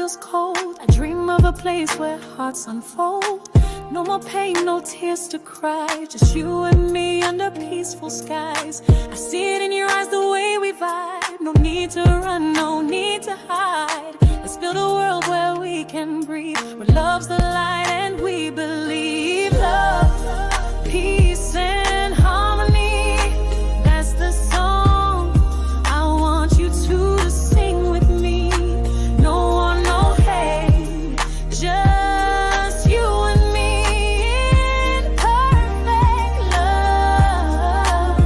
feels cold. I dream of a place where hearts unfold. No more pain, no tears to cry. Just you and me under peaceful skies. I see it in your eyes, the way we vibe. No need to run, no need to hide. Let's build a world where we can breathe, where love's the light and we believe. Love, peace and harmony. That's the song I want you to sing with me. No one, no hate, just you and me in perfect love,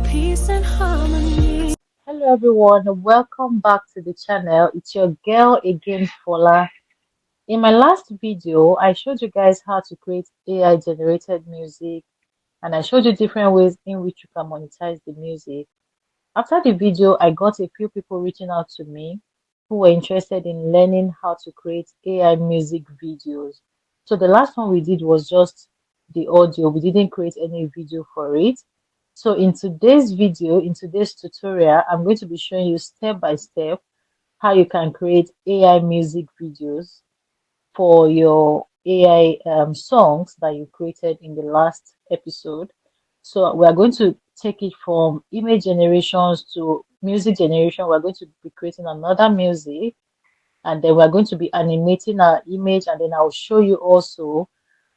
peace and harmony. Hello everyone, welcome back to the channel. It's your girl again, Fola. In my last video, I showed you guys how to create AI generated music, and I showed you different ways in which you can monetize the music. After the video, I got a few people reaching out to me who were interested in learning how to create AI music videos. So the last one we did was just the audio. We didn't create any video for it. So in today's video, in today's tutorial, I'm going to be showing you step by step how you can create AI music videos for your AI songs that you created in the last episode. So we are going to take it from image generations to music generation. We're going to be creating another music, and then we're going to be animating our image, and then I'll show you also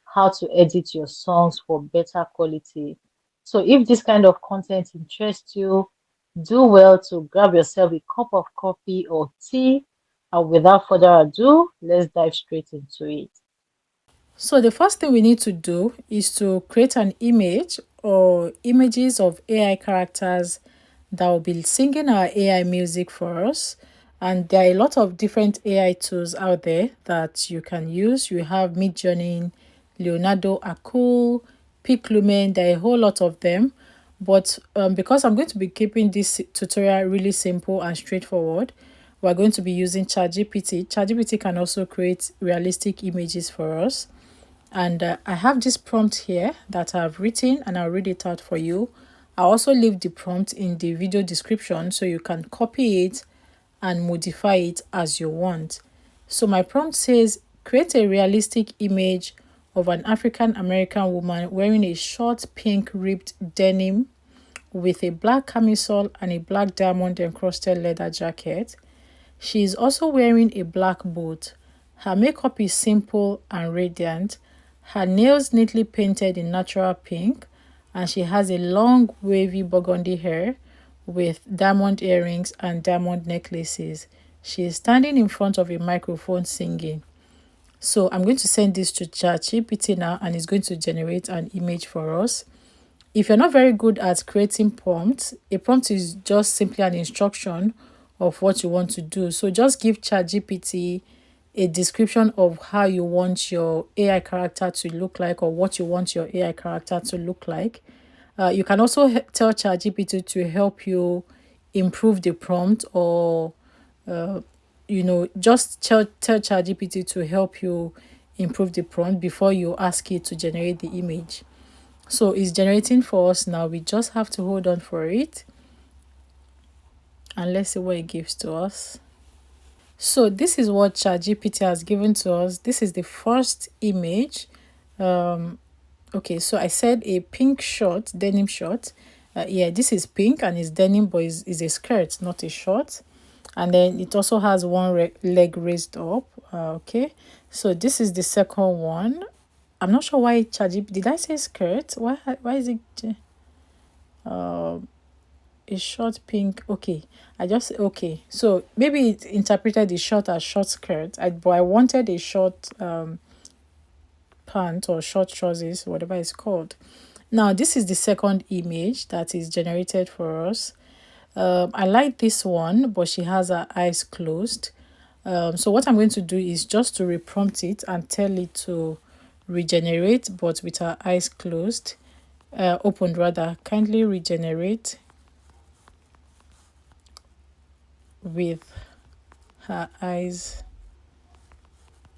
how to edit your songs for better quality. So if this kind of content interests you, do well to grab yourself a cup of coffee or tea. And without further ado, let's dive straight into it. So the first thing we need to do is to create an image or images of AI characters that will be singing our AI music for us. And there are a lot of different AI tools out there that you can use. You have Midjourney, Leonardo Akul, Piclumen, there are a whole lot of them. But because I'm going to be keeping this tutorial really simple and straightforward, we're going to be using ChatGPT. ChatGPT can also create realistic images for us. And I have this prompt here that I've written, and I'll read it out for you. I'll also leave the prompt in the video description so you can copy it and modify it as you want. So my prompt says, create a realistic image of an African American woman wearing a short pink ribbed denim with a black camisole and a black diamond encrusted leather jacket. She is also wearing a black boot. Her makeup is simple and radiant. Her nails neatly painted in natural pink, and she has a long wavy burgundy hair with diamond earrings and diamond necklaces. She is standing in front of a microphone singing. So I'm going to send this to ChatGPT now, and it's going to generate an image for us. If you're not very good at creating prompts, a prompt is just simply an instruction of what you want to do. So just give ChatGPT a description of how you want your AI character to look like, or what you want your AI character to look like. You can also tell ChatGPT to help you improve the prompt, or just tell ChatGPT to help you improve the prompt before you ask it to generate the image. So it's generating for us now. We just have to hold on for it, and let's see what it gives to us. So this is what ChatGPT has given to us. This is the first image. Okay, so I said a pink short, denim short. Yeah, this is pink and it's denim, but it's a skirt, not a short. And then it also has one leg raised up. Okay, so this is the second one. I'm not sure why ChatGPT, did I say skirt? Why is it a short pink? Okay, okay, so maybe it interpreted the short as short skirt. But I wanted a short pant or short trousers, whatever it's called. Now this is the second image that is generated for us. I like this one, but she has her eyes closed. So what I'm going to do is just to reprompt it and tell it to regenerate, but with her eyes closed, opened rather. Kindly regenerate with her eyes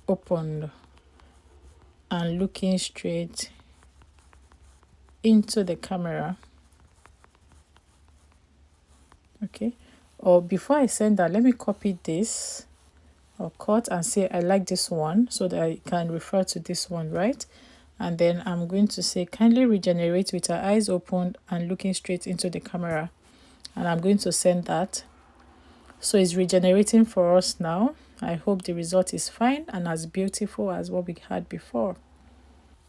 opened and looking straight into the camera. Okay, or before I send that, let me copy this or cut and say I like this one, so that I can refer to this one, right? And then I'm going to say kindly regenerate with her eyes open and looking straight into the camera, and I'm going to send that. So it's regenerating for us now. I hope the result is fine and as beautiful as what we had before.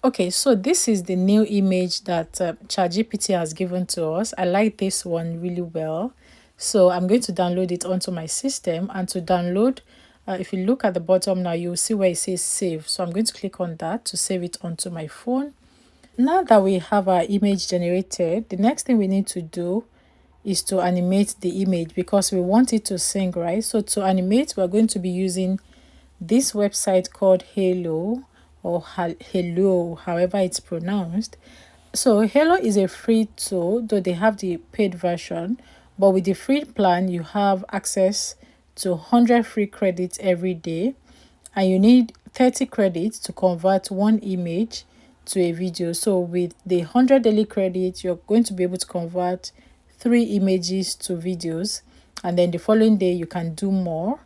Okay, so this is the new image that ChatGPT has given to us. I like this one really well. So I'm going to download it onto my system, and to download, if you look at the bottom now, you'll see where it says save. So I'm going to click on that to save it onto my phone. Now that we have our image generated, the next thing we need to do is to animate the image because we want it to sing, right? So to animate, we're going to be using this website called Hailuo, or Hailuo, however it's pronounced. So Hailuo is a free tool, though they have the paid version, but with the free plan you have access to 100 free credits every day, and you need 30 credits to convert one image to a video. So with the 100 daily credits, you're going to be able to convert 3 images to videos, and then the following day you can do more.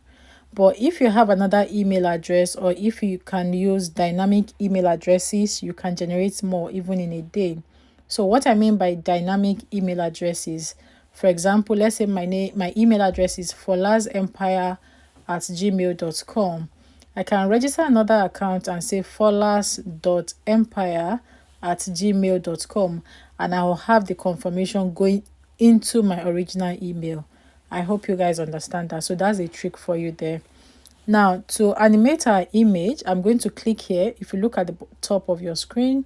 But if you have another email address, or if you can use dynamic email addresses, you can generate more even in a day. So what I mean by dynamic email addresses, for example, let's say my email address is folasempire@gmail.com. I can register another account and say folas.empire@gmail.com, and I will have the confirmation going into my original email. I hope you guys understand that. So that's a trick for you there. Now, to animate our image, I'm going to click here. If you look at the top of your screen,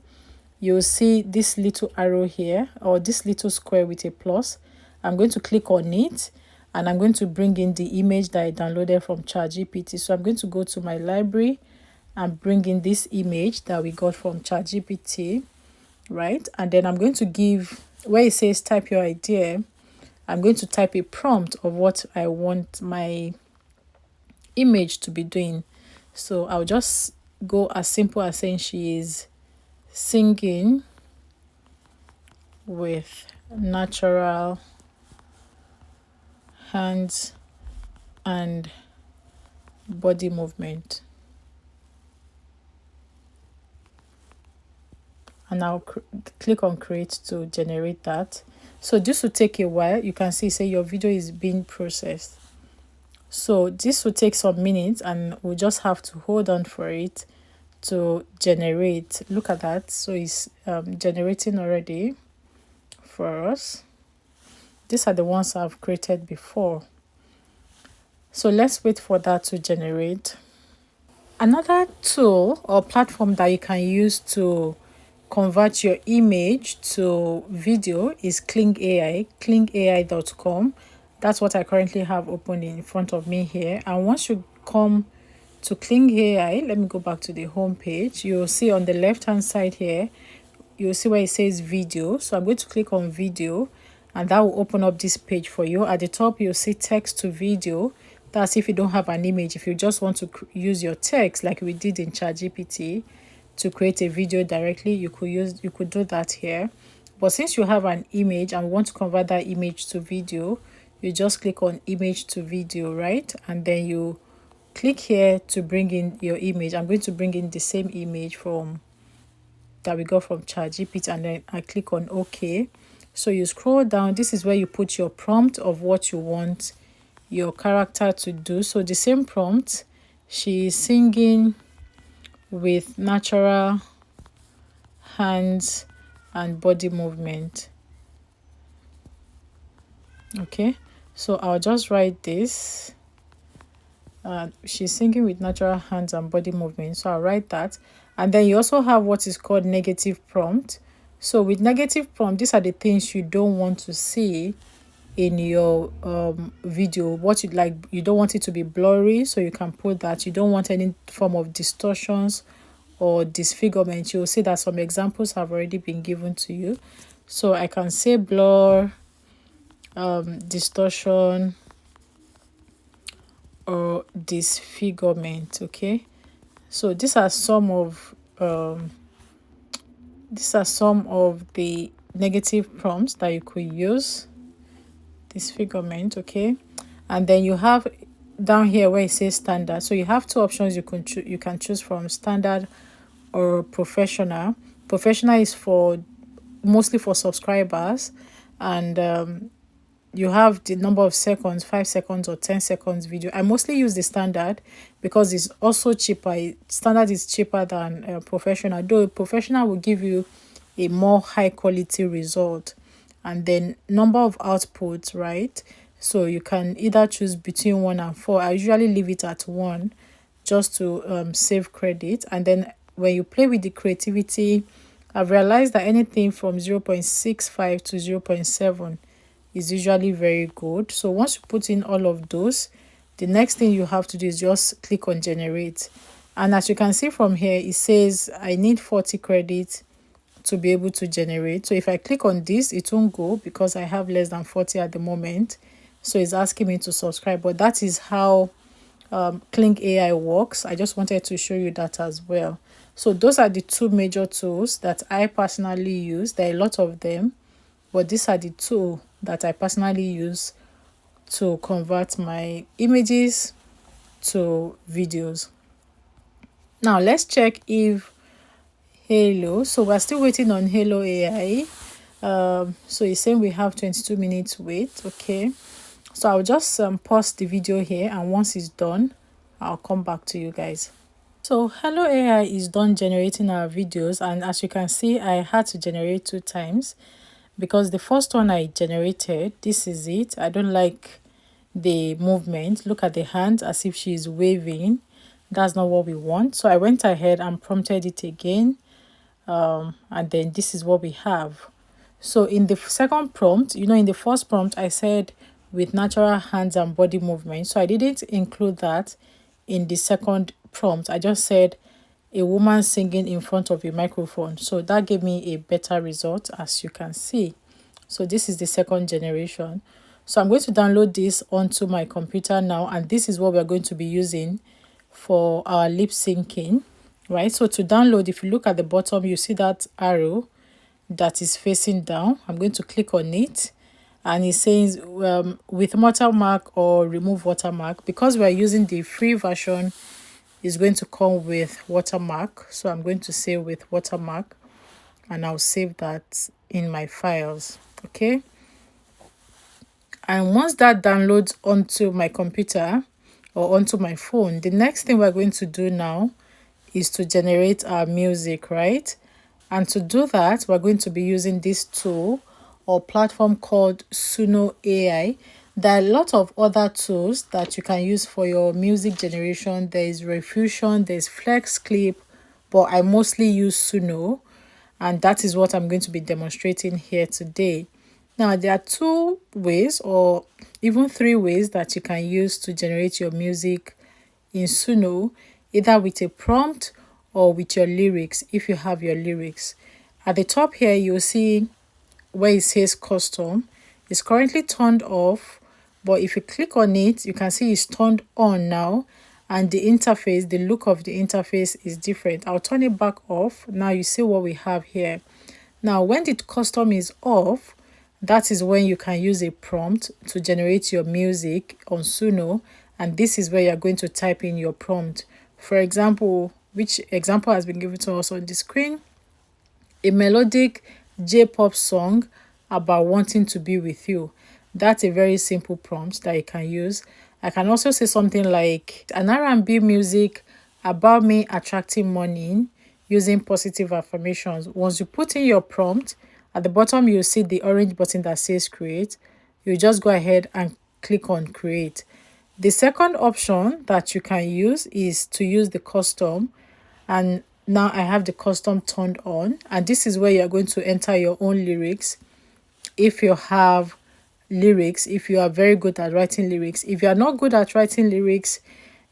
you'll see this little arrow here, or this little square with a plus. I'm going to click on it, and I'm going to bring in the image that I downloaded from ChatGPT. So I'm going to go to my library and bring in this image that we got from ChatGPT, right? And then I'm going to give, where it says type your idea, I'm going to type a prompt of what I want my image to be doing. So I'll just go as simple as saying she is singing with natural hands and body movement. And I'll click on create to generate that. So this will take a while. You can see say your video is being processed. So this will take some minutes, and we'll just have to hold on for it to generate. Look at that. So it's generating already for us. These are the ones I've created before. So let's wait for that to generate. Another tool or platform that you can use to convert your image to video is Kling AI, klingai.com. That's what I currently have open in front of me here. And once you come to Kling AI, let me go back to the home page. You'll see on the left hand side here, you'll see where it says video. So I'm going to click on video, and that will open up this page for you. At the top, you'll see text to video. That's if you don't have an image. If you just want to use your text like we did in ChatGPT to create a video directly, you could do that here. But since you have an image and want to convert that image to video, you just click on image to video, right? And then you click here to bring in your image. I'm going to bring in the same image from that we got from ChatGPT, and then I click on OK. So you scroll down. This is where you put your prompt of what you want your character to do. So the same prompt, she is singing with natural hands and body movement. Okay, so I'll just write this. She's singing with natural hands and body movement, so I'll write that. And then you also have what is called negative prompt. So with negative prompt, these are the things you don't want to see in your video. What you like, you don't want it to be blurry, so you can put that. You don't want any form of distortions or disfigurement. You'll see that some examples have already been given to you. So I can say blur, distortion, or disfigurement. Okay, so these are some of the negative prompts that you could use. Disfigurement, okay. And then you have down here where it says standard. So you have two options you can choose from: standard or professional. Professional is for mostly for subscribers, and you have the number of seconds, 5 seconds or 10 seconds video. I mostly use the standard because it's also cheaper. Standard is cheaper than professional, though professional will give you a more high quality result. And then number of outputs, right? So you can either choose between 1 and 4. I usually leave it at 1 just to save credit. And then when you play with the creativity, I've realized that anything from 0.65 to 0.7 is usually very good. So once you put in all of those, the next thing you have to do is just click on generate. And as you can see from here, it says I need 40 credits to be able to generate. So if I click on this, it won't go because I have less than 40 at the moment. So it's asking me to subscribe. But that is how Clink AI works. I just wanted to show you that as well. So those are the two major tools that I personally use. There are a lot of them, but these are the two that I personally use to convert my images to videos. Now let's check if Hailuo. So we're still waiting on Hailuo AI. So it's saying we have 22 minutes wait. Okay, so I'll just pause the video here, and once it's done, I'll come back to you guys. So Hailuo AI is done generating our videos, and as you can see, I had to generate 2 times because the first one I generated, this is it. I don't like the movement. Look at the hand as if she's waving. That's not what we want. So I went ahead and prompted it again, and then this is what we have. So in the second prompt, in the first prompt I said with natural hands and body movement, so I didn't include that in the second prompt. I just said a woman singing in front of a microphone, so that gave me a better result, as you can see. So this is the second generation. So I'm going to download this onto my computer now, and this is what we're going to be using for our lip syncing, right? So to download, if you look at the bottom, you see that arrow that is facing down. I'm going to click on it, and it says with watermark or remove watermark. Because we're using the free version, is going to come with watermark, so I'm going to say with watermark, and I'll save that in my files. Okay, and once that downloads onto my computer or onto my phone, the next thing we're going to do now is to generate our music, right? And to do that, we're going to be using this tool or platform called Suno AI. There are a lot of other tools that you can use for your music generation. There is Refusion, there's Flex Clip, but I mostly use Suno, and that is what I'm going to be demonstrating here today. Now, there are 2 ways or even 3 ways that you can use to generate your music in Suno, either with a prompt or with your lyrics, if you have your lyrics. At the top here, you'll see where it says custom. It's currently turned off, but if you click on it, you can see it's turned on now, and the interface, the look of the interface is different. I'll turn it back off. Now you see what we have here. Now, when the custom is off, that is when you can use a prompt to generate your music on Suno, and this is where you're going to type in your prompt. For example, which example has been given to us on the screen, a melodic J-pop song about wanting to be with you. That's a very simple prompt that you can use. I can also say something like an R&B music about me attracting money using positive affirmations. Once you put in your prompt, at the bottom you'll see the orange button that says create. You just go ahead and click on create. The second option that you can use is to use the custom, and now I have the custom turned on, and this is where you're going to enter your own lyrics. If you have lyrics, if you are very good at writing lyrics. If you are not good at writing lyrics,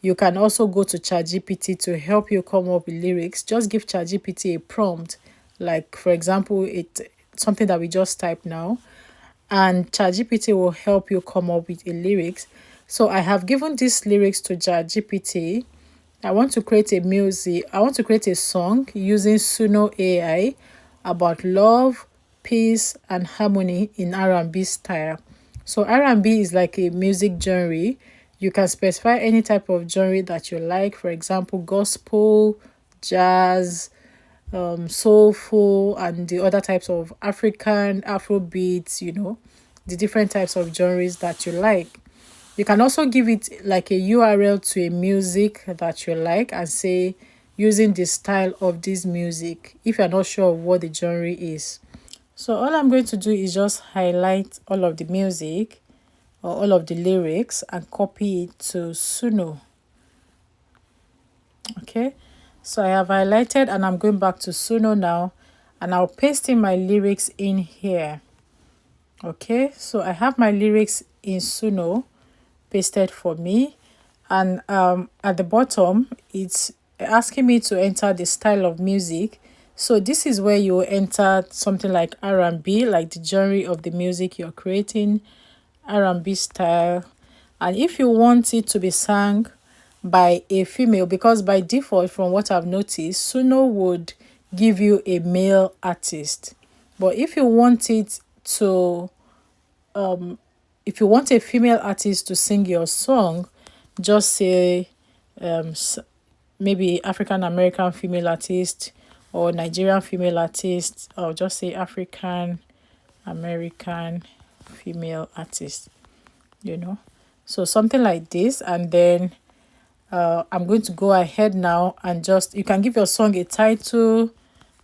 you can also go to ChatGPT to help you come up with lyrics. Just give ChatGPT a prompt, like for example, something that we just typed now, and ChatGPT will help you come up with a lyrics. So I have given these lyrics to ChatGPT. I want to create a song using Suno AI about love, peace, and harmony in R&B style. So R&B is like a music genre. You can specify any type of genre that you like, for example, gospel, jazz, soulful, and the other types of African, Afro beats, the different types of genres that you like. You can also give it like a URL to a music that you like and say, using the style of this music, if you're not sure of what the genre is. So all I'm going to do is just highlight all of the music or all of the lyrics and copy it to Suno. Okay, so I have highlighted and I'm going back to Suno now, and I'll paste in my lyrics in here. Okay, so I have my lyrics in Suno pasted for me, and at the bottom it's asking me to enter the style of music. So this is where you enter something like R&B, like the genre of the music you're creating, R&B style. And if you want it to be sung by a female, because by default from what I've noticed, Suno would give you a male artist. But if you want it to if you want a female artist to sing your song, just say maybe African American female artist or Nigerian female artist, or just say African American female artist, So something like this, and then I'm going to go ahead now and just, you can give your song a title: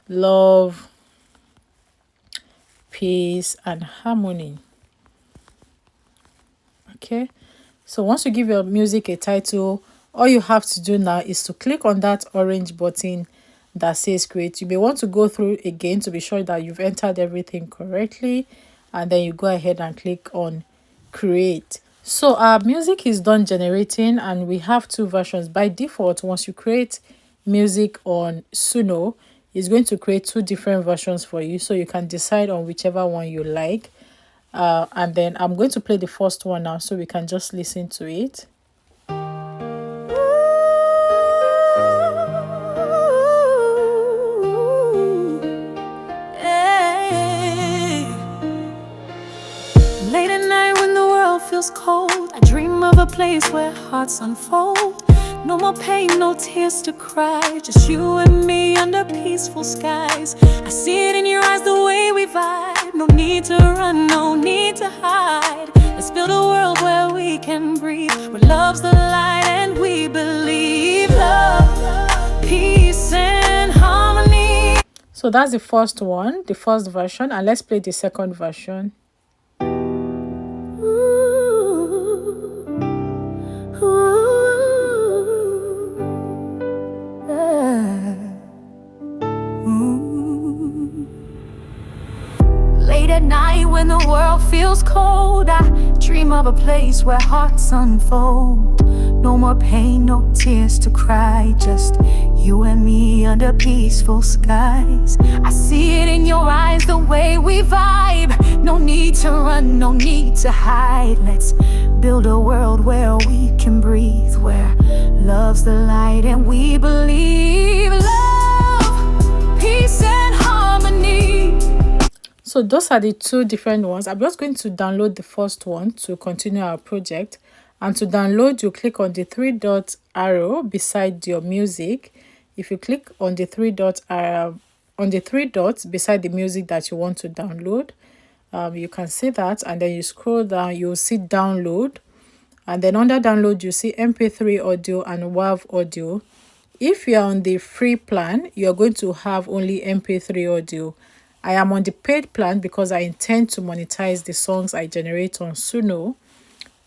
Love, Peace, and Harmony. Okay, so once you give your music a title, all you have to do now is to click on that orange button that says create. You may want to go through again to be sure that you've entered everything correctly, and then you go ahead and click on create. So our music is done generating, and we have two versions. By default, once you create music on Suno, it's going to create two different versions for you, so you can decide on whichever one you like. And then I'm going to play the first one now so we can just listen to it. Late at night when the world feels cold, I dream of a place where hearts unfold. No more pain, no tears to cry, just you and me under peaceful skies. I see it in your eyes, the way we vibe. No need to run, no need to hide. Let's build a world where we can breathe, where love's the light and we believe. Love, peace, and harmony. So that's the first one, the first version, and let's play the second version. Late at night when the world feels cold, I dream of a place where hearts unfold. No more pain, no tears to cry, just you and me under peaceful skies. I see it in your eyes, the way we vibe. No need to run, no need to hide. Let's build a world where we can breathe, where love's the light and we believe. Love, peace, and harmony. So those are the two different ones. I'm just going to download the first one to continue our project. And to download, you click on the three dot arrow beside your music. If you click on the three dots beside the music that you want to download, you can see that, and then you scroll down, you'll see download, and then under download you see MP3 audio and WAV audio. If you're on the free plan, you're going to have only MP3 audio. I am on the paid plan because I intend to monetize the songs I generate on Suno.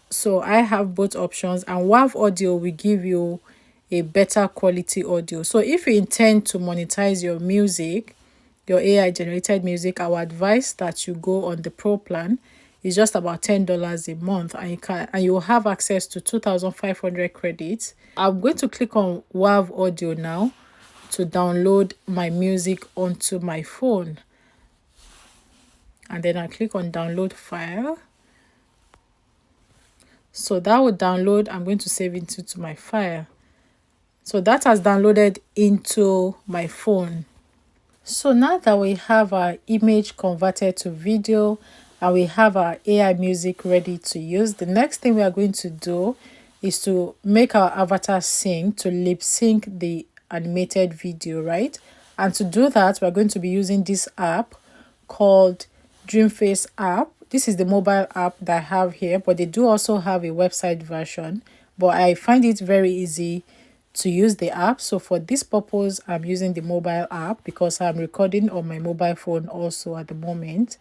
So I have both options, and WAV audio will give you a better quality audio. So if you intend to monetize your music, your AI generated music, I would advise that you go on the pro plan. It's just about $10 a month, and you will have access to 2,500 credits. I'm going to click on WAV audio now to download my music onto my phone. And then I click on download file. So that will download. I'm going to save it to my file. So that has downloaded into my phone. So now that we have our image converted to video and we have our AI music ready to use, the next thing we are going to do is to make our avatar sing, to lip sync the animated video, right? And to do that, we're going to be using this app called Dreamface App. This is the mobile app that I have here, but they do also have a website version. But I find it very easy to use the app. So for this purpose, I'm using the mobile app because I'm recording on my mobile phone also at the moment.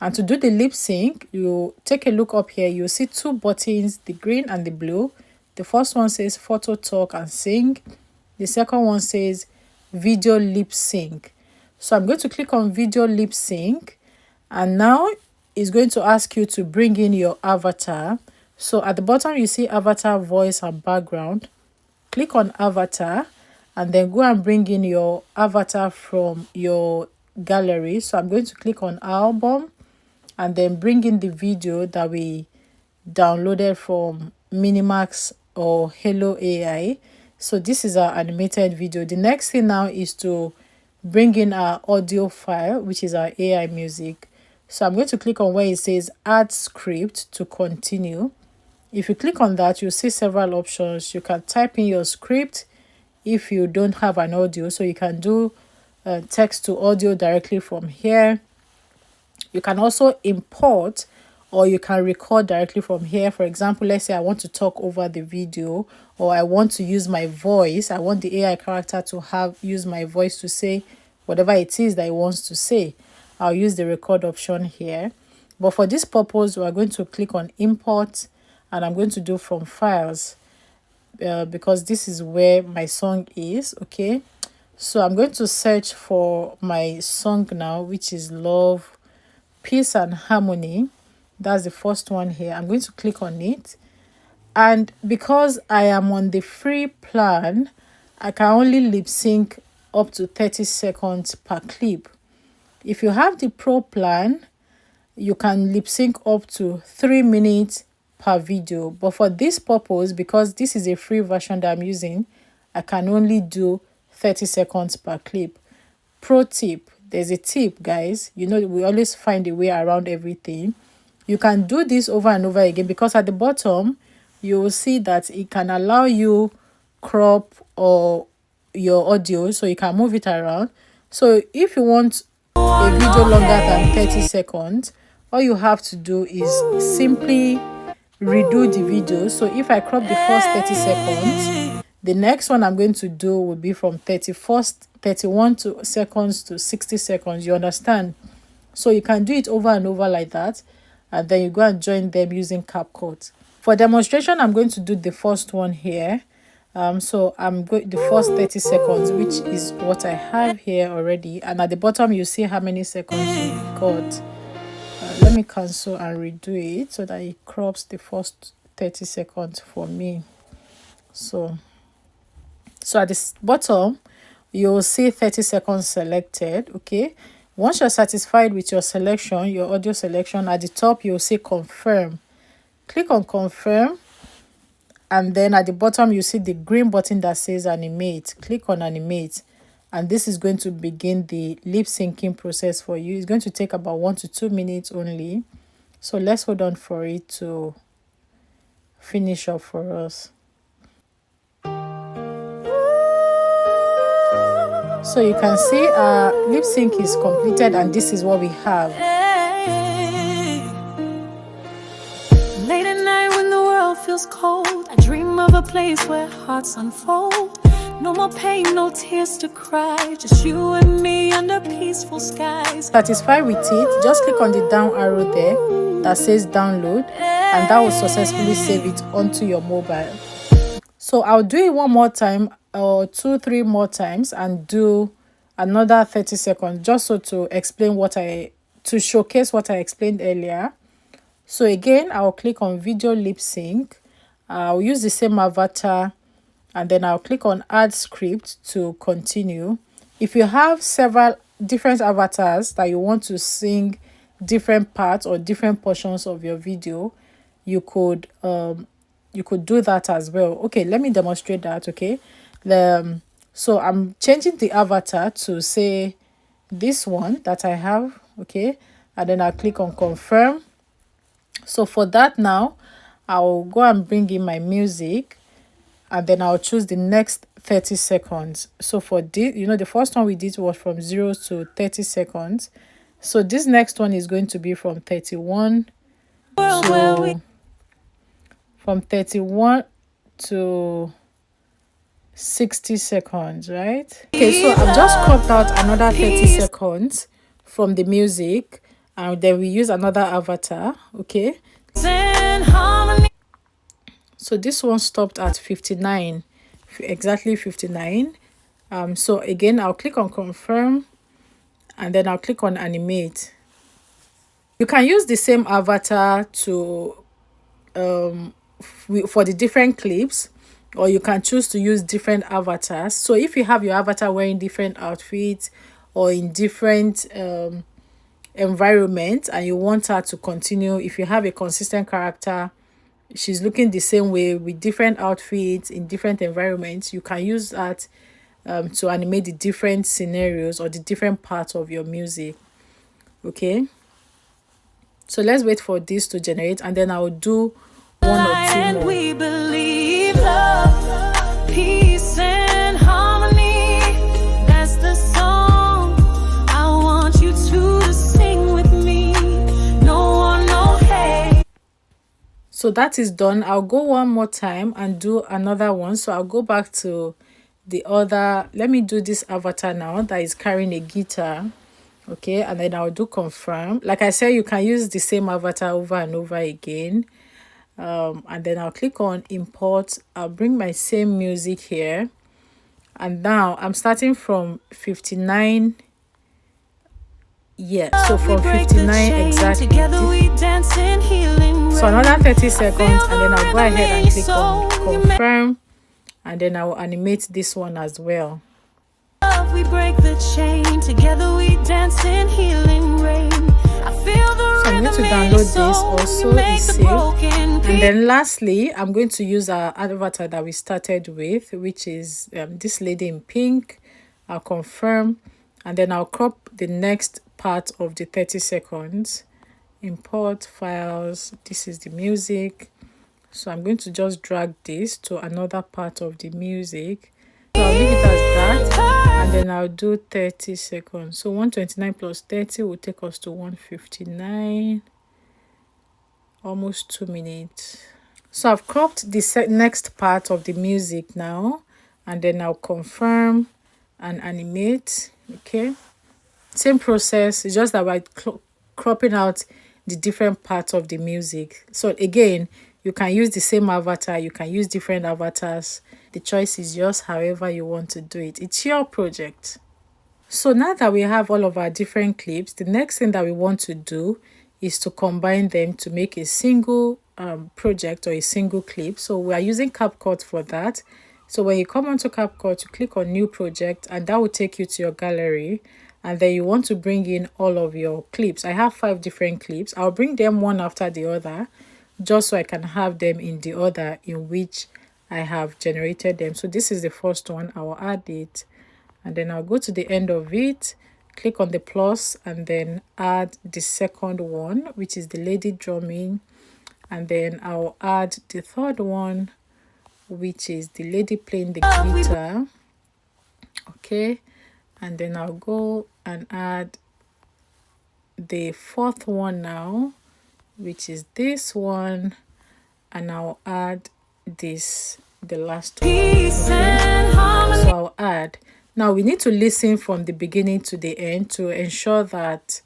And to do the lip sync, you take a look up here. You'll see two buttons, the green and the blue. The first one says photo talk and sing. The second one says video lip sync. So I'm going to click on video lip sync, and now it's going to ask you to bring in your avatar. So at the bottom you see avatar, voice and background. Click on avatar and then go and bring in your avatar from your gallery. So I'm going to click on album and then bring in the video that we downloaded from Minimax or Hailuo AI. So this is our animated video. The next thing now is to bring in our audio file, which is our AI music. So I'm going to click on where it says add script to continue. If you click on that, you'll see several options. You can type in your script if you don't have an audio. So you can do text to audio directly from here. You can also import or you can record directly from here. For example, let's say I want to talk over the video, or I want to use my voice. I want the AI character to use my voice to say whatever it is that it wants to say. I'll use the record option here. But for this purpose, we're going to click on import and I'm going to do from files because this is where my song is. Okay, so I'm going to search for my song now, which is Love, Peace and Harmony. That's the first one here. I'm going to click on it, and because I am on the free plan, I can only lip sync up to 30 seconds per clip. If you have the pro plan, you can lip sync up to 3 minutes per video. But for this purpose, because this is a free version that I'm using, I can only do 30 seconds per clip. Pro tip, there's a tip, guys. You know, we always find a way around everything. You can do this over and over again because at the bottom you will see that it can allow you crop or your audio, so you can move it around. So if you want a video longer than 30 seconds, all you have to do is simply redo the video. So if I crop the first 30 seconds, the next one I'm going to do will be from 31 seconds to 60 seconds. You understand? So you can do it over and over like that, and then you go and join them using Capcut. For demonstration, I'm going to do the first one here. So I'm going the first 30 seconds, which is what I have here already, and at the bottom you see how many seconds you got. Let me cancel and redo it so that it crops the first 30 seconds for me. So at the bottom you'll see 30 seconds selected. Okay, once you're satisfied with your selection, your audio selection, at the top you'll see confirm. Click on confirm, and then at the bottom you see the green button that says animate. Click on animate, and this is going to begin the lip syncing process for you. It's going to take about 1 to 2 minutes only, so let's hold on for it to finish up for us. So you can see our lip sync is completed, and this is what we have. Late at night when the world feels cold, I dream of a place where hearts unfold. No more pain, no tears to cry, just you and me under peaceful skies. Satisfied with it, just click on the down arrow there that says download, and that will successfully save it onto your mobile. So I'll do it one more time, or 2-3 more times, and do another 30 seconds just so to explain to showcase what I explained earlier. So again, I'll click on video lip sync. I'll use the same avatar, and then I'll click on add script to continue. If you have several different avatars that you want to sing different parts or different portions of your video, you could do that as well. Okay, let me demonstrate that. Okay, so I'm changing the avatar to say this one that I have. Okay, and then I'll click on confirm. So for that now, I'll go and bring in my music, and then I'll choose the next 30 seconds. So for this, the first one we did was from 0 to 30 seconds. So this next one is going to be from 31 to 60 seconds, right? Okay, so I've just cropped out another 30 seconds from the music, and then we use another avatar. Okay, so this one stopped at 59, exactly 59. So again, I'll click on confirm, and then I'll click on animate. You can use the same avatar to for the different clips, or you can choose to use different avatars. So if you have your avatar wearing different outfits or in different environment, and you want her to continue, if you have a consistent character, she's looking the same way with different outfits in different environments, you can use that to animate the different scenarios or the different parts of your music. Okay, so let's wait for this to generate, and then I'll do one or two more. We believe love, peace and harmony. That's the song I want you to sing with me. No one, no hate. So that is done. I'll go one more time and do another one. So I'll go back to the other. Let me do this avatar now that is carrying a guitar. Okay, and then I'll do confirm. Like I said, you can use the same avatar over and over again. And then I'll click on import. I'll bring my same music here, and now I'm starting from 59. So from 59 exactly. So another 30 seconds, and then I'll go ahead and click on confirm, and then I'll animate this one as well. We break the chain, together we dance in healing rain. I feel the So I'm going to download this also, it's safe. And then lastly, I'm going to use our avatar that we started with, which is this lady in pink. I'll confirm, and then I'll crop the next part of the 30 seconds. Import files. This is the music. So I'm going to just drag this to another part of the music. So I'll leave it as that, and then I'll do 30 seconds. So 129 plus 30 will take us to 159, almost 2 minutes. So I've cropped the next part of the music now, and then I'll confirm and animate. Okay, same process, it's just that we're cropping out the different parts of the music. So again, you can use the same avatar, you can use different avatars. The choice is yours, however you want to do it. It's your project. So now that we have all of our different clips, the next thing that we want to do is to combine them to make a single project or a single clip. So we are using Capcut for that. So when you come onto Capcut, you click on new project, and that will take you to your gallery, and then you want to bring in all of your clips. I have 5 different clips. I'll bring them one after the other, just so I can have them in the order in which I have generated them. So this is the first one. I will add it, and then I'll go to the end of it, click on the plus, and then add the second one, which is the lady drumming, and then I'll add the third one, which is the lady playing the guitar. Okay, and then I'll go and add the fourth one now, which is this one, and I'll add this, the last one. Okay. So I'll add. Now we need to listen from the beginning to the end to ensure that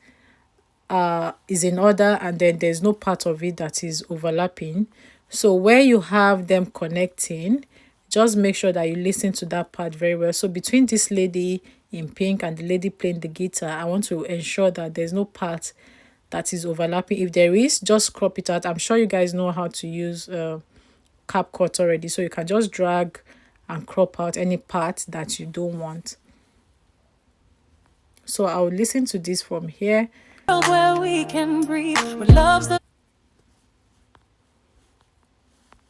is in order, and then there's no part of it that is overlapping. So where you have them connecting, just make sure that you listen to that part very well. So between this lady in pink and the lady playing the guitar, I want to ensure that there's no part that is overlapping. If there is, just crop it out. I'm sure you guys know how to use Capcut already, so you can just drag and crop out any part that you don't want. So I'll listen to this from here. Where we can breathe, where love's the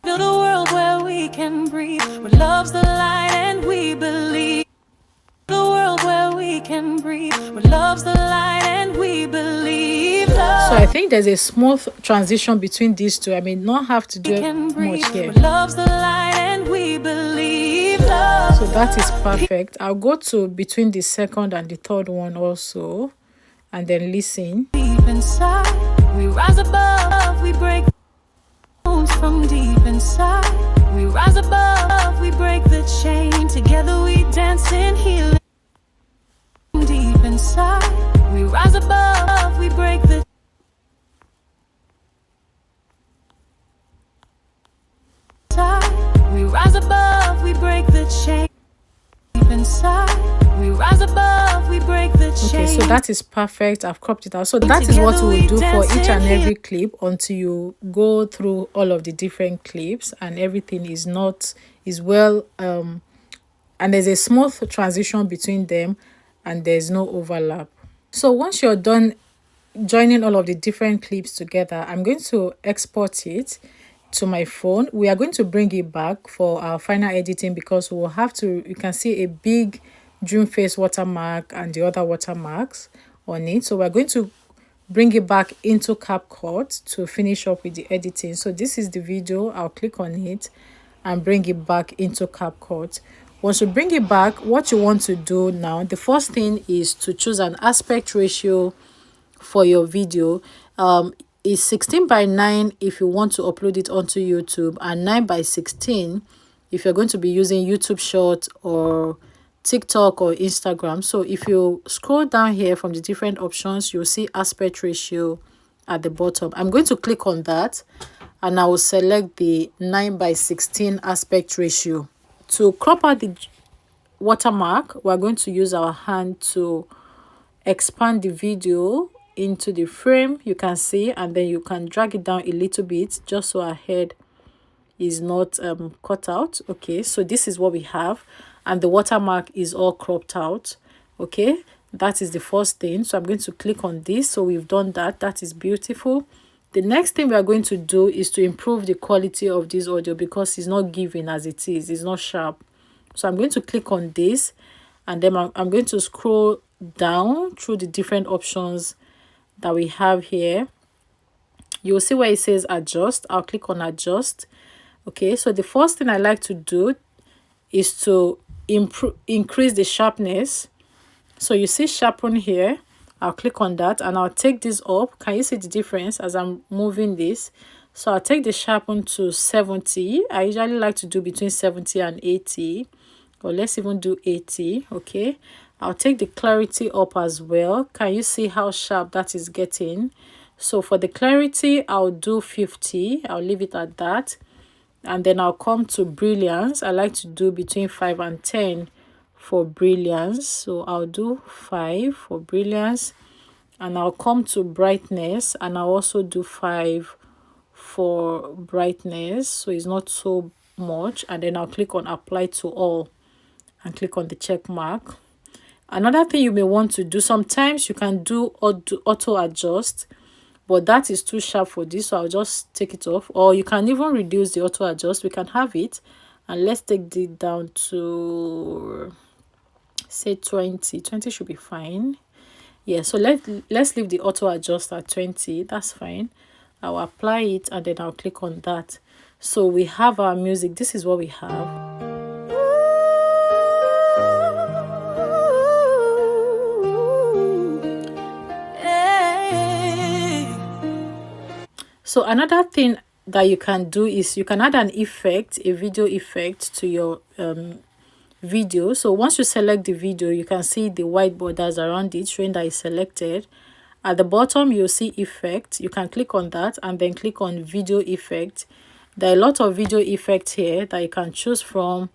build a world where we can breathe, where love's the light and we believe. The world where we can breathe, where love's the light and we believe. So I think there's a smooth transition between these two. I mean, not have to do much here. Love's the light and we believe love. So that is perfect. I'll go to between the second and the third one also, and then listen. Deep inside, we rise above, we break bones from deep inside. We rise above, we break the chain. Together we dance in healing. Deep inside, we rise above, we break the we rise above, we break the chain. Deep inside, we rise above, we break the chain. Okay, so that is perfect. I've cropped it out. So that is what we will do for each and every clip until you go through all of the different clips and everything is well and there's a smooth transition between them and there's no overlap. So once you're done joining all of the different clips together, I'm going to export it to my phone. We are going to bring it back for our final editing because we'll have to, you can see a big Dreamface watermark and the other watermarks on it. So we're going to bring it back into Capcut to finish up with the editing. So this is the video. I'll click on it and bring it back into Capcut. Once you bring it back, what you want to do now, the first thing is to choose an aspect ratio for your video. Is 16:9 if you want to upload it onto YouTube, and 9:16 if you're going to be using YouTube Short or TikTok or Instagram. So if you scroll down here from the different options, you'll see aspect ratio at the bottom. I'm going to click on that and I will select the 9:16 aspect ratio. To crop out the watermark, we're going to use our hand to expand the video into the frame, you can see, and then you can drag it down a little bit just so our head is not cut out. Okay, so this is what we have, and the watermark is all cropped out. Okay, that is the first thing. So I'm going to click on this. So we've done that. That is beautiful. The next thing we are going to do is to improve the quality of this audio because it's not giving as it is. It's not sharp. So I'm going to click on this, and then I'm going to scroll down through the different options that we have here. You'll see where it says adjust. I'll click on adjust. Okay, so the first thing I like to do is to increase the sharpness. So you see sharpen here. I'll click on that and I'll take this up. Can you see the difference as I'm moving this? So I'll take the sharpen to 70. I usually like to do between 70 and 80, or let's even do 80. Okay, I'll take the clarity up as well. Can you see how sharp that is getting? So for the clarity, I'll do 50. I'll leave it at that. And then I'll come to brilliance. I like to do between 5 and 10 for brilliance. So I'll do 5 for brilliance. And I'll come to brightness. And I'll also do 5 for brightness. So it's not so much. And then I'll click on apply to all and click on the check mark. Another thing you may want to do, sometimes you can do auto adjust, but that is too sharp for this, so I'll just take it off. Or you can even reduce the auto adjust. We can have it, and let's take it down to say 20. 20 should be fine. Yeah, so let's leave the auto adjust at 20. That's fine. I'll apply it and then I'll click on that. So we have our music. This is what we have. So another thing that you can do is you can add an effect, a video effect to your video. So once you select the video, you can see the white borders around it showing that it's selected. At the bottom, you'll see effect. You can click on that and then click on video effect. There are a lot of video effects here that you can choose from.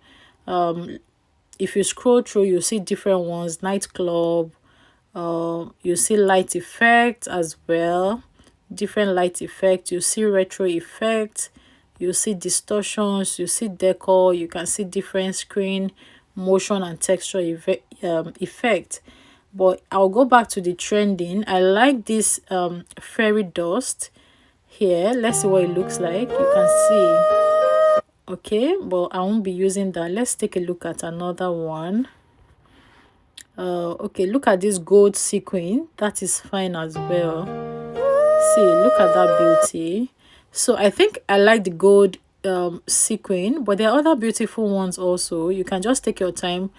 If you scroll through, you'll see different ones. Nightclub, you see light effect as well. Different light effect. You see retro effect. You see distortions. You see decor. You can see different screen, motion, and texture effect. But I'll go back to the trending. I like this fairy dust here. Let's see what it looks like. You can see. Okay, but I won't be using that. Let's take a look at another one. Okay, look at this gold sequin. That is fine as well. See, look at that beauty. So I think I like the gold sequin, but there are other beautiful ones also. You can just take your time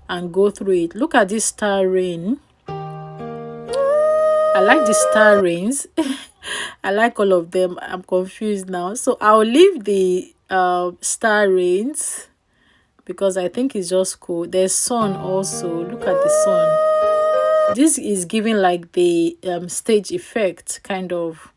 and go through it. Look at this star rain. I like the star rains. I like all of them. I'm confused now. So I'll leave the star rains because I think it's just cool. There's sun also. Look at the sun. This is giving like the stage effect kind of.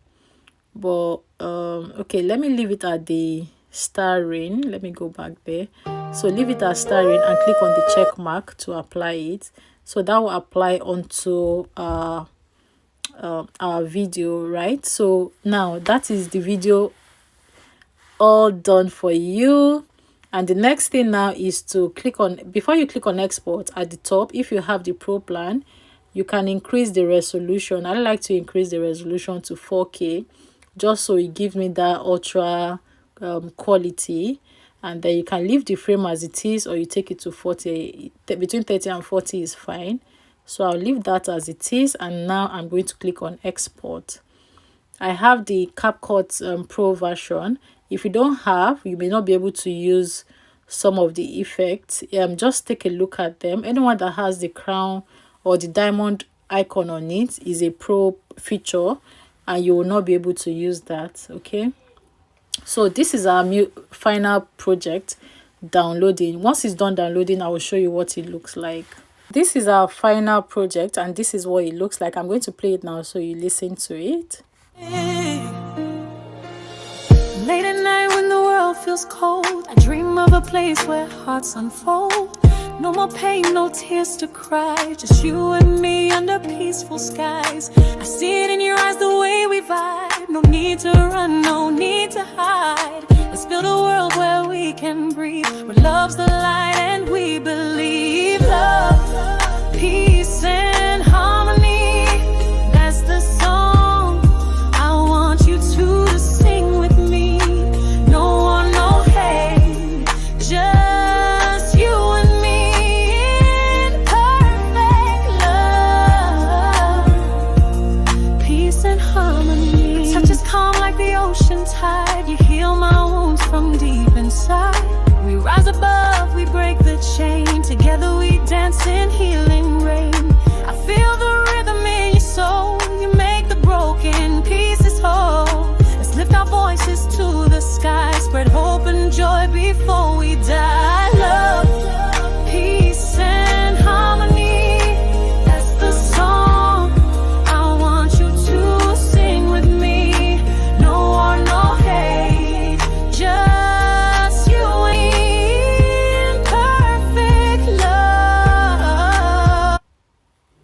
But okay, let me leave it at the star rain. Let me go back there. So leave it as star rain and click on the check mark to apply it. So that will apply onto our video, right? So now that is the video all done for you. And the next thing now is to click on, before you click on export, at the top, if you have the pro plan, you can increase the resolution. I like to increase the resolution to 4K just so it gives me that ultra quality. And then you can leave the frame as it is, or you take it to 40. Between 30 and 40 is fine. So I'll leave that as it is, and now I'm going to click on export. I have the Capcut Pro version. If you don't have, you may not be able to use some of the effects. Just take a look at them. Anyone that has the crown or the diamond icon on it is a pro feature, and you will not be able to use that. Okay, so this is our final project downloading. Once it's done downloading, I will show you what it looks like. This is our final project, and this is what it looks like. I'm going to play it now so you listen to it. Late at night when the world feels cold, I dream of a place where hearts unfold. No more pain, no tears to cry, just you and me under peaceful skies. I see it in your eyes, the way we vibe. No need to run, no need to hide. Let's build a world where we can breathe, where love's the light and we believe. Love, peace and harmony, that's the song I want you to sing with me. No one, no hate, just you and me in perfect love. Peace and harmony. Your touch is calm like the ocean tide. You heal my wounds from deep inside. We rise above, we break the chain. Together we dance in healing rain. I feel the rhythm in your soul. You make the broken pieces whole. Let's lift our voices to the sky. Spread hope and joy before we die. Love, peace and harmony, that's the song I want you to sing with me. No war, no hate, just you and me in perfect love.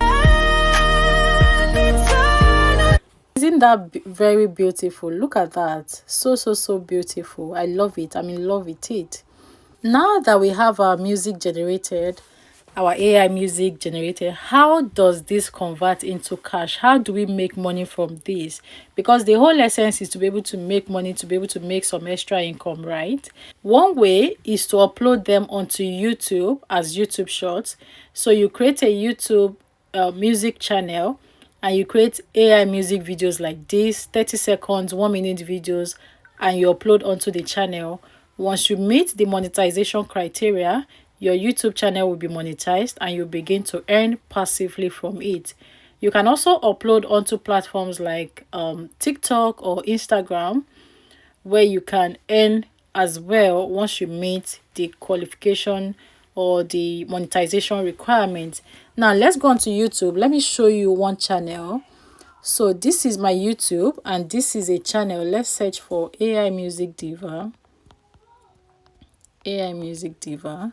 And eternal. Isn't that very beautiful? Look at that. So beautiful. I love it. I'm in love with it. Now that we have our music generated, our AI music generated, how does this convert into cash? How do we make money from this? Because the whole essence is to be able to make money, to be able to make some extra income, right? One way is to upload them onto YouTube as YouTube shorts. So you create a YouTube music channel, and you create AI music videos like this, 30 seconds, 1 minute videos, and you upload onto the channel. Once you meet the monetization criteria, your YouTube channel will be monetized and you begin to earn passively from it. You can also upload onto platforms like TikTok or Instagram, where you can earn as well once you meet the qualification or the monetization requirements. Now let's go on to YouTube. Let me show you one channel. So this is my YouTube, and this is a channel. Let's search for AI Music Diva. AI Music Diva,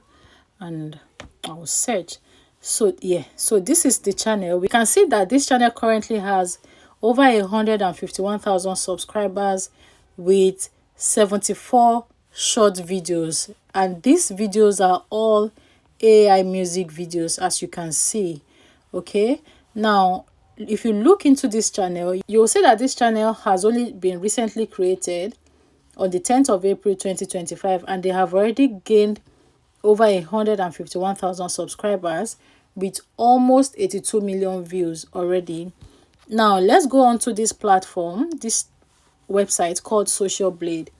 and I'll search. So yeah, so this is the channel. We can see that this channel currently has over 151,000 subscribers with 74 short videos, and these videos are all AI music videos, as you can see. Okay, now if you look into this channel, you'll see that this channel has only been recently created on the 10th of April 2025, and they have already gained over 151,000 subscribers with almost 82 million views already. Now let's go on to this platform, this website called Social Blade.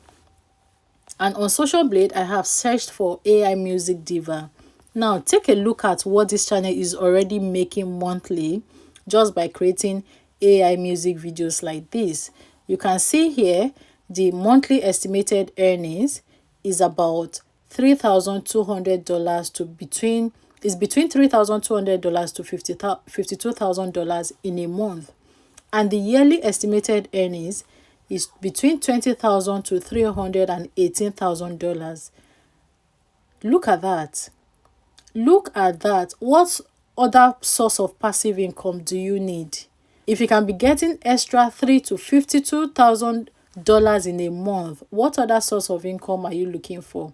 And on Social Blade, I have searched for AI Music Diva. Now, take a look at what this channel is already making monthly just by creating AI music videos like this. You can see here the monthly estimated earnings is about $3,200 to between $3,200 to $52,000 in a month, and the yearly estimated earnings is between $20,000 to $318,000. Look at that. Look at that. What other source of passive income do you need? If you can be getting extra $3,000 to $52,000 in a month, what other source of income are you looking for?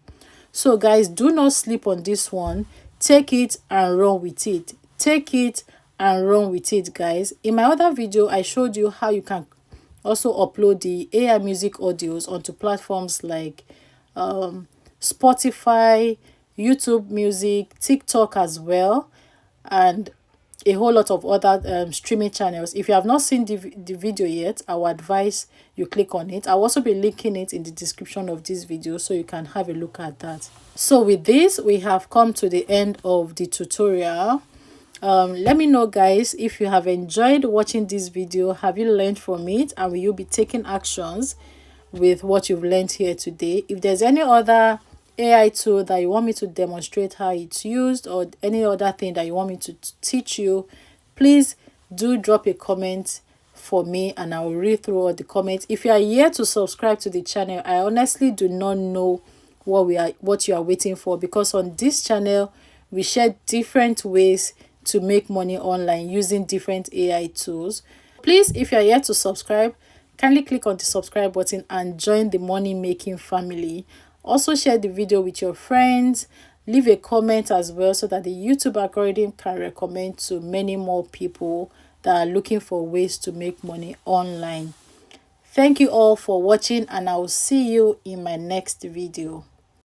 So guys, do not sleep on this one. Take it and run with it. Take it and run with it, guys. In my other video, I showed you how you can also upload the AI music audios onto platforms like Spotify, YouTube Music, TikTok as well, and a whole lot of other streaming channels. If you have not seen the video yet, I would advise you click on it. I'll also be linking it in the description of this video so you can have a look at that. So with this, we have come to the end of the tutorial. Let me know, guys, if you have enjoyed watching this video. Have you learned from it, and will you be taking actions with what you've learned here today? If there's any other AI tool that you want me to demonstrate how it's used, or any other thing that you want me to teach you, please do drop a comment for me and I will read through all the comments. If you are yet to subscribe to the channel, I honestly do not know what you are waiting for, because on this channel we share different ways to make money online using different AI tools. Please, if you are yet to subscribe, kindly click on the subscribe button and join the money making family. Also share the video with your friends, leave a comment as well so that the YouTube algorithm can recommend to many more people that are looking for ways to make money online. Thank you all for watching, and I will see you in my next video.